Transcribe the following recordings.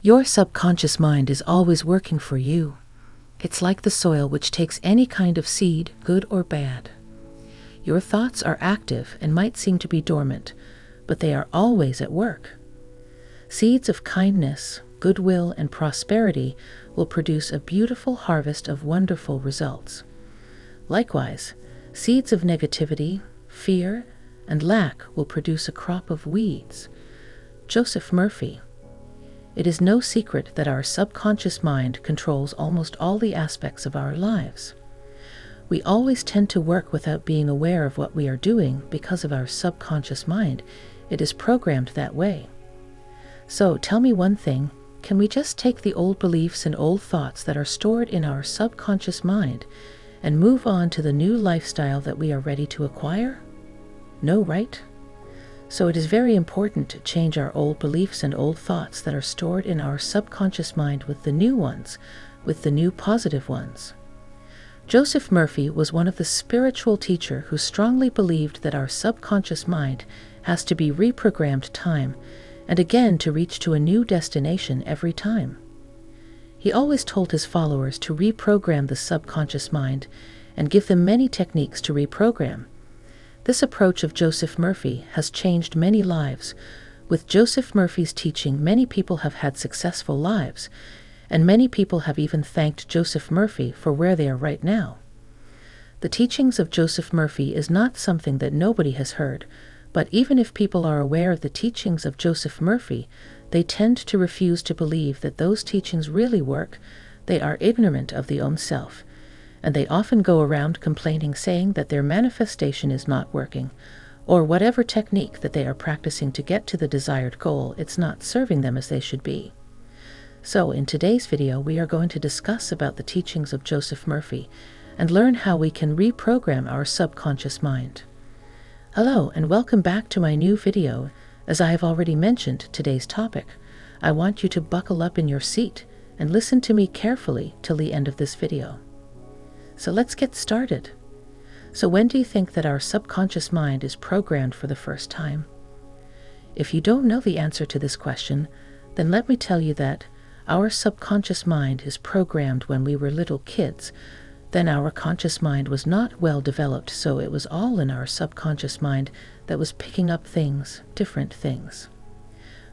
Your subconscious mind is always working for you. It's like the soil which takes any kind of seed, good or bad. Your thoughts are active and might seem to be dormant, but they are always at work. Seeds of kindness, goodwill, and prosperity will produce a beautiful harvest of wonderful results. Likewise, seeds of negativity, fear, and lack will produce a crop of weeds. Joseph Murphy. It is no secret that our subconscious mind controls almost all the aspects of our lives. We always tend to work without being aware of what we are doing because of our subconscious mind. It is programmed that way. So tell me one thing, can we just take the old beliefs and old thoughts that are stored in our subconscious mind and move on to the new lifestyle that we are ready to acquire? No, right? So it is very important to change our old beliefs and old thoughts that are stored in our subconscious mind with the new ones, with the new positive ones. Joseph Murphy was one of the spiritual teachers who strongly believed that our subconscious mind has to be reprogrammed time and again to reach to a new destination every time. He always told his followers to reprogram the subconscious mind and give them many techniques to reprogram. This approach of Joseph Murphy has changed many lives. With Joseph Murphy's teaching, many people have had successful lives, and many people have even thanked Joseph Murphy for where they are right now. The teachings of Joseph Murphy is not something that nobody has heard, but even if people are aware of the teachings of Joseph Murphy, they tend to refuse to believe that those teachings really work. They are ignorant of the own self, and they often go around complaining, saying that their manifestation is not working, or whatever technique that they are practicing to get to the desired goal, it's not serving them as they should be. So in today's video, we are going to discuss about the teachings of Joseph Murphy and learn how we can reprogram our subconscious mind. Hello, and welcome back to my new video. As I have already mentioned today's topic, I want you to buckle up in your seat and listen to me carefully till the end of this video. So let's get started. So when do you think that our subconscious mind is programmed for the first time? If you don't know the answer to this question, then let me tell you that our subconscious mind is programmed when we were little kids. Then our conscious mind was not well developed, so it was all in our subconscious mind that was picking up things, different things.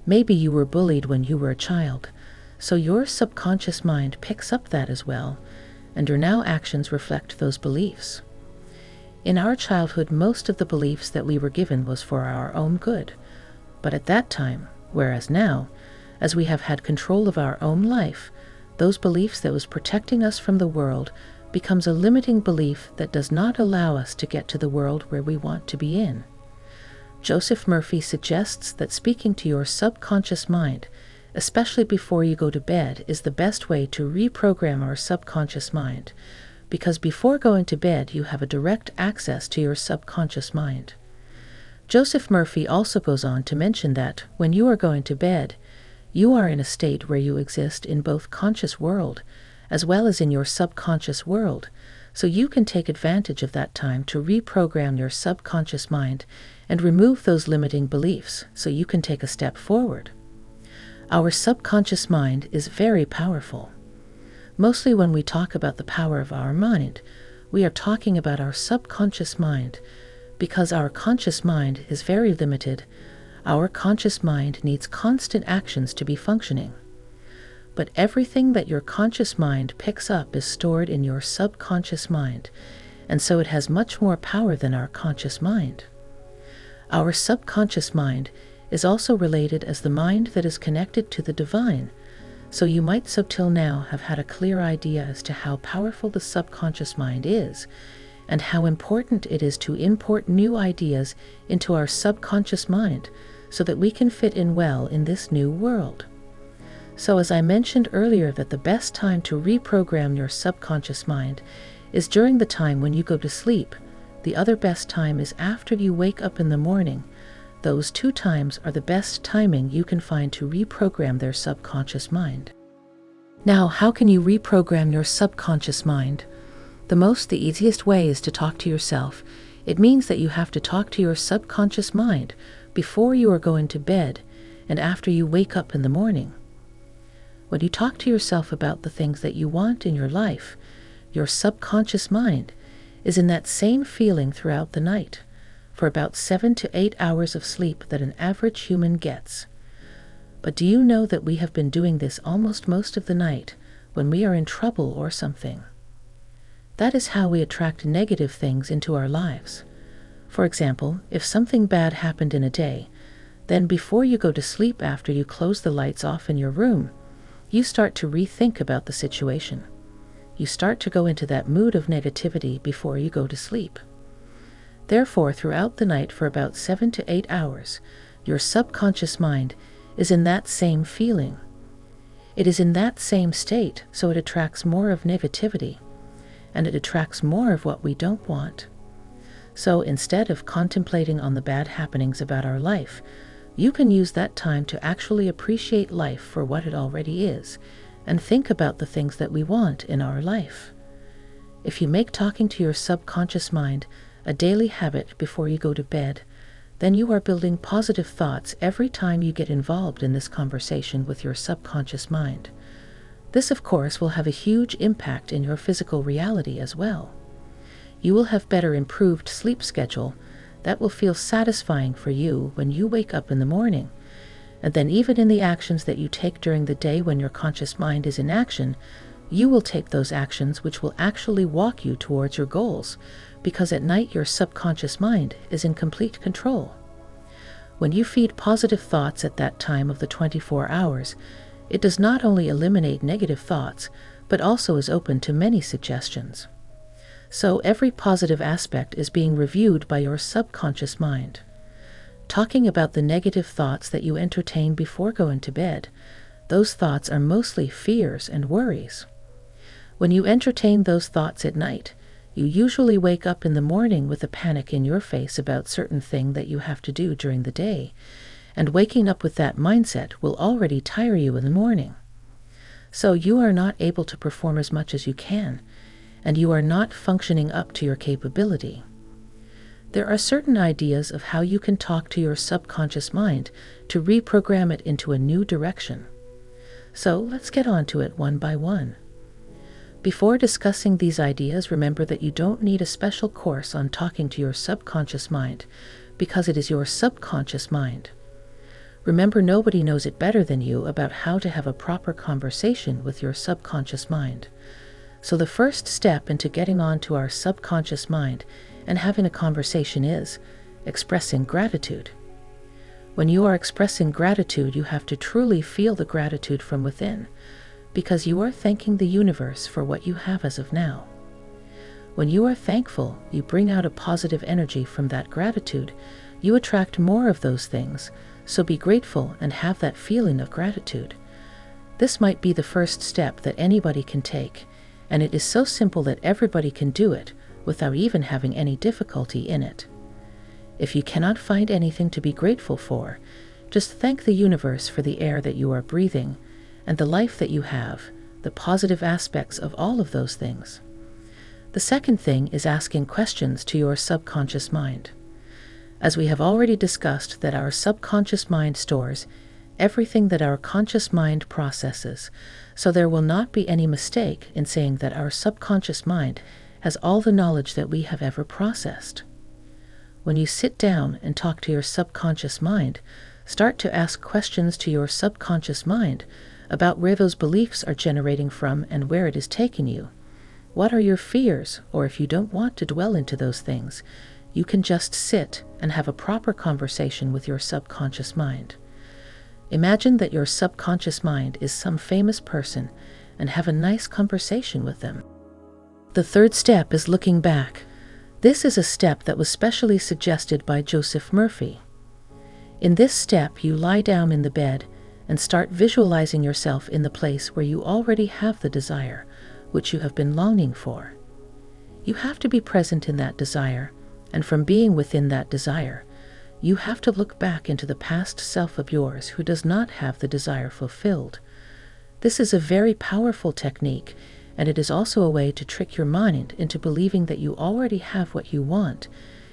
Maybe you were bullied when you were a child, so your subconscious mind picks up that as well, and your now actions reflect those beliefs. In our childhood, most of the beliefs that we were given was for our own good. But at that time, whereas now, as we have had control of our own life, those beliefs that was protecting us from the world becomes a limiting belief that does not allow us to get to the world where we want to be in. Joseph Murphy suggests that speaking to your subconscious mind, especially before you go to bed, is the best way to reprogram our subconscious mind, because before going to bed you have a direct access to your subconscious mind. Joseph Murphy also goes on to mention that when you are going to bed, you are in a state where you exist in both conscious world as well as in your subconscious world, so you can take advantage of that time to reprogram your subconscious mind and remove those limiting beliefs so you can take a step forward. Our subconscious mind is very powerful. Mostly when we talk about the power of our mind, we are talking about our subconscious mind, because our conscious mind is very limited. Our conscious mind needs constant actions to be functioning. But everything that your conscious mind picks up is stored in your subconscious mind, and so it has much more power than our conscious mind. Our subconscious mind is also related as the mind that is connected to the divine, so you might so till now have had a clear idea as to how powerful the subconscious mind is, and how important it is to import new ideas into our subconscious mind so that we can fit in well in this new world. So as I mentioned earlier, that the best time to reprogram your subconscious mind is during the time when you go to sleep. The other best time is after you wake up in the morning. Those two times are the best timing you can find to reprogram their subconscious mind. Now, how can you reprogram your subconscious mind? The easiest way is to talk to yourself. It means that you have to talk to your subconscious mind before you are going to bed and after you wake up in the morning. When you talk to yourself about the things that you want in your life, your subconscious mind is in that same feeling throughout the night, for about 7 to 8 hours of sleep that an average human gets. But do you know that we have been doing this almost most of the night when we are in trouble or something? That is how we attract negative things into our lives. For example, if something bad happened in a day, then before you go to sleep after you close the lights off in your room, you start to rethink about the situation. You start to go into that mood of negativity before you go to sleep. Therefore, throughout the night for about 7 to 8 hours, your subconscious mind is in that same feeling. It is in that same state, so it attracts more of negativity, and it attracts more of what we don't want. So instead of contemplating on the bad happenings about our life, you can use that time to actually appreciate life for what it already is, and think about the things that we want in our life. If you make talking to your subconscious mind a daily habit before you go to bed, then you are building positive thoughts every time you get involved in this conversation with your subconscious mind. This, of course, will have a huge impact in your physical reality as well. You will have better improved sleep schedule that will feel satisfying for you when you wake up in the morning. And then even in the actions that you take during the day when your conscious mind is in action, you will take those actions which will actually walk you towards your goals, because at night your subconscious mind is in complete control. When you feed positive thoughts at that time of the 24 hours, it does not only eliminate negative thoughts, but also is open to many suggestions. So every positive aspect is being reviewed by your subconscious mind. Talking about the negative thoughts that you entertain before going to bed, those thoughts are mostly fears and worries. When you entertain those thoughts at night, you usually wake up in the morning with a panic in your face about certain thing that you have to do during the day, and waking up with that mindset will already tire you in the morning. So you are not able to perform as much as you can, and you are not functioning up to your capability. There are certain ideas of how you can talk to your subconscious mind to reprogram it into a new direction. So let's get on to it one by one. Before discussing these ideas, remember that you don't need a special course on talking to your subconscious mind, because it is your subconscious mind. Remember, nobody knows it better than you about how to have a proper conversation with your subconscious mind. So the first step into getting on to our subconscious mind and having a conversation is expressing gratitude. When you are expressing gratitude, you have to truly feel the gratitude from within, because you are thanking the universe for what you have as of now. When you are thankful, you bring out a positive energy from that gratitude. You attract more of those things, so be grateful and have that feeling of gratitude. This might be the first step that anybody can take, and it is so simple that everybody can do it without even having any difficulty in it. If you cannot find anything to be grateful for, just thank the universe for the air that you are breathing and the life that you have, the positive aspects of all of those things. The second thing is asking questions to your subconscious mind. As we have already discussed, that our subconscious mind stores everything that our conscious mind processes, so there will not be any mistake in saying that our subconscious mind has all the knowledge that we have ever processed. When you sit down and talk to your subconscious mind, start to ask questions to your subconscious mind about where those beliefs are generating from and where it is taking you. What are your fears? Or if you don't want to dwell into those things, you can just sit and have a proper conversation with your subconscious mind. Imagine that your subconscious mind is some famous person and have a nice conversation with them. The third step is looking back. This is a step that was specially suggested by Joseph Murphy. In this step, you lie down in the bed and start visualizing yourself in the place where you already have the desire, which you have been longing for. You have to be present in that desire, and from being within that desire, you have to look back into the past self of yours who does not have the desire fulfilled. This is a very powerful technique, and it is also a way to trick your mind into believing that you already have what you want,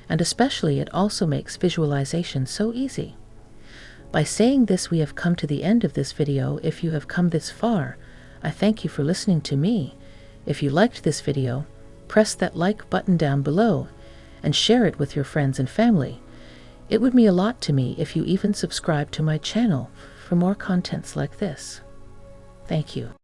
and especially it also makes visualization so easy. By saying this, we have come to the end of this video. If you have come this far, I thank you for listening to me. If you liked this video, press that like button down below and share it with your friends and family. It would mean a lot to me if you even subscribe to my channel for more contents like this. Thank you.